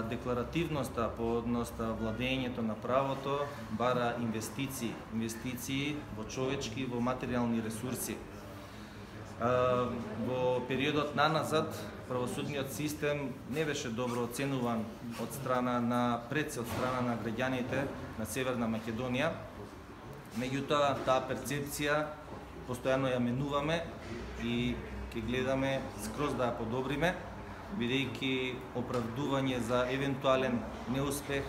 Декларативноста по однос владењето на правото бара инвестиции во човечки, во материјални ресурси. Во периодот наназад правосудниот систем не беше добро оценуван од страна на граѓаните на Северна Македонија. Меѓутоа, таа перцепција постојано ја менуваме и ќе гледаме скроз да ја подобриме, бидејќи оправдување за евентуален неуспех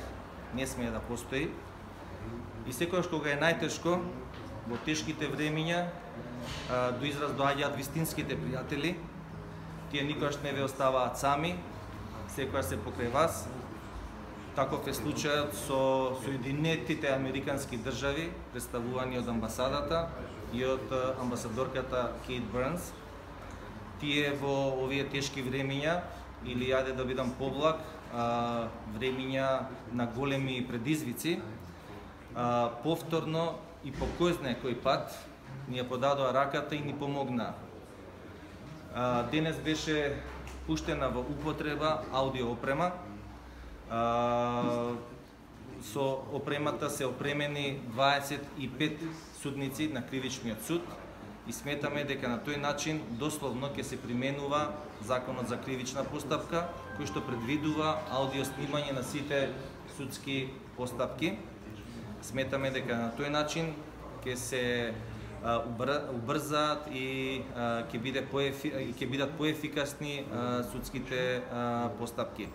не смее да постои. И секогаш кога е најтешко, во тешките времиња, до израз доаѓаат вистинските пријатели. Тие никогаш не ве оставаат сами, секогаш се покрај вас. Таков е случајот со Соединетите Американски држави, представувани од амбасадата и од амбасадорката Кейт Бернс. Тие во овие тешки времиња, или јаде да бидам поблаг, времиња на големи предизвици, повторно и по кој знае кој пат ни ја подадоа раката и ни помогнаа. Денес беше пуштена во употреба аудио опрема. Со опремата се опремени 25 судници на Кривичниот суд и сметаме дека на тој начин дословно ќе се применува Законот за кривична постапка, кој што предвидува аудио снимање на сите судски постапки. Сметаме дека на тој начин ќе се убрзаат и ќе бидат поефикасни судските постапки.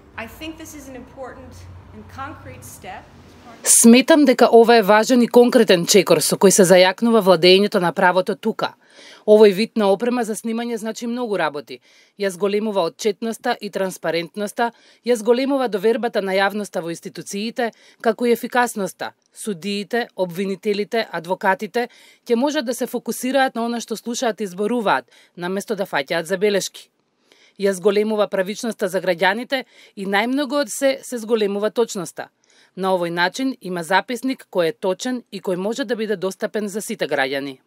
Сметам дека ова е важен и конкретен чекор со кој се зајакнува владењето на правото тука. Овој вид на опрема за снимање значи многу работи. Ја зголемува отчетноста и транспарентноста, ја зголемува довербата на јавноста во институциите, како и ефикасноста. Судиите, обвинителите, адвокатите ќе можат да се фокусираат на она што слушаат и зборуваат, наместо да фаќаат забелешки. Ја зголемува правичноста за граѓаните и најмногу од се зголемува точноста. На овој начин има записник кој е точен и кој може да биде достапен за сите граѓани.